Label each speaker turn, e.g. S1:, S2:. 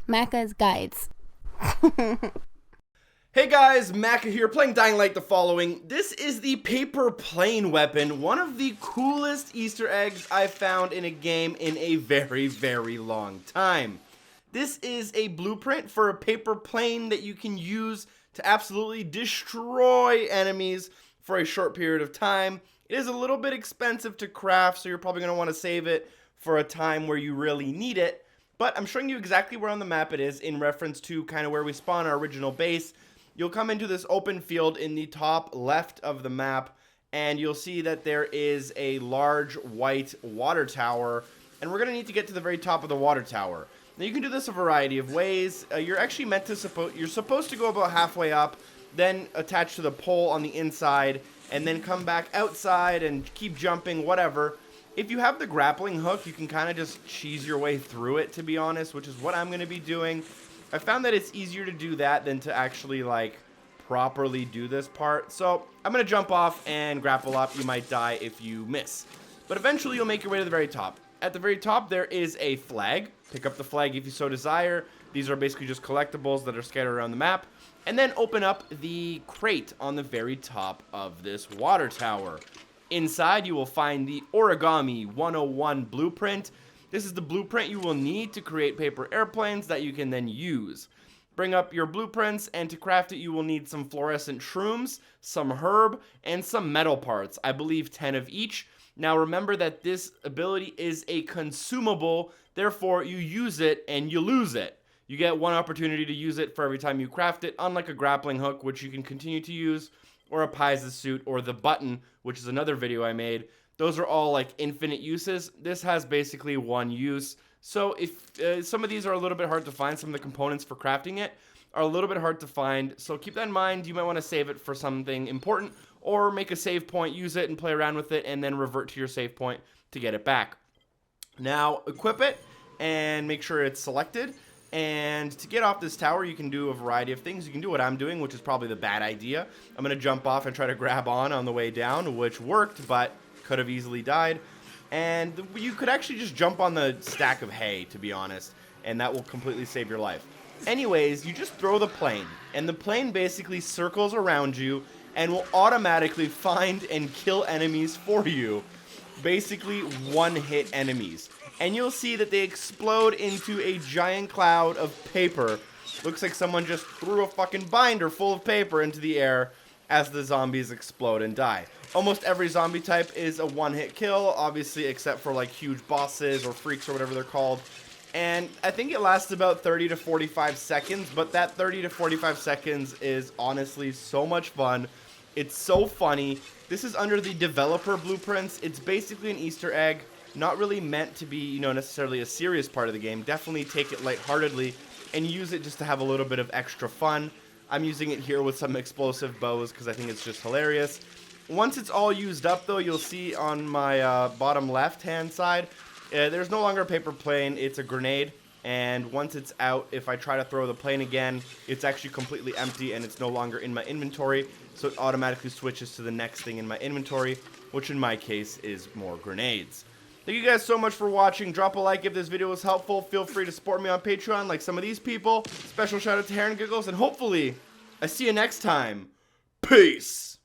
S1: Macca's Guides.
S2: Hey guys, Macca here, playing Dying Light the Following. This is the paper plane weapon, one of the coolest Easter eggs I've found in a game in a very, very long time. This is a blueprint for a paper plane that you can use to absolutely destroy enemies for a short period of time. It is a little bit expensive to craft, so you're probably going to want to save it for a time where you really need it. But I'm showing you exactly where on the map it is in reference to kind of where we spawn our original base. You'll come into this open field in the top left of the map, and you'll see that there is a large white water tower, and we're going to need to get to the very top of the water tower. Now you can do this a variety of ways. You're actually meant to you're supposed to go about halfway up, then attach to the pole on the inside, and then come back outside and keep jumping, whatever. If you have the grappling hook, you can kind of just cheese your way through it, to be honest, which is what I'm going to be doing. I found that it's easier to do that than to actually, like, properly do this part. So I'm going to jump off and grapple up. You might die if you miss. But eventually you'll make your way to the very top. At the very top, there is a flag. Pick up the flag if you so desire. These are basically just collectibles that are scattered around the map. And then open up the crate on the very top of this water tower. Inside, you will find the Origami 101 blueprint. This is the blueprint you will need to create paper airplanes that you can then use. Bring up your blueprints, and to craft it, you will need some fluorescent shrooms, some herb, and some metal parts. I believe 10 of each. Now remember that this ability is a consumable, therefore you use it and you lose it. You get one opportunity to use it for every time you craft it, unlike a grappling hook, which you can continue to use, or a Paiza suit, or the button, which is another video I made. Those are all like infinite uses. This has basically one use. So if some of these are a little bit hard to find, some of the components for crafting it are a little bit hard to find. So keep that in mind. You might want to save it for something important, or make a save point, use it and play around with it, and then revert to your save point to get it back. Now equip it and make sure it's selected. And to get off this tower, you can do a variety of things. You can do what I'm doing, which is probably the bad idea. I'm going to jump off and try to grab on the way down, which worked, but could have easily died. And you could actually just jump on the stack of hay, to be honest, and that will completely save your life. Anyways, you just throw the plane, and the plane basically circles around you and will automatically find and kill enemies for you. Basically one-hit enemies. And you'll see that they explode into a giant cloud of paper. Looks like someone just threw a fucking binder full of paper into the air as the zombies explode and die. Almost every zombie type is a one-hit kill, obviously, except for like huge bosses or freaks or whatever they're called. And I think it lasts about 30 to 45 seconds, but that 30 to 45 seconds is honestly so much fun. It's so funny. This is under the developer blueprints. It's basically an Easter egg, not really meant to be, you know, necessarily a serious part of the game. Definitely take it lightheartedly and use it just to have a little bit of extra fun. I'm using it here with some explosive bows because I think it's just hilarious. Once it's all used up, though, you'll see on my bottom left-hand side, there's no longer a paper plane, it's a grenade. And once it's out, if I try to throw the plane again, it's actually completely empty and it's no longer in my inventory. So it automatically switches to the next thing in my inventory, which in my case is more grenades. Thank you guys so much for watching. Drop a like if this video was helpful. Feel free to support me on Patreon like some of these people. Special shout out to Hair and Giggles, and hopefully I see you next time. Peace!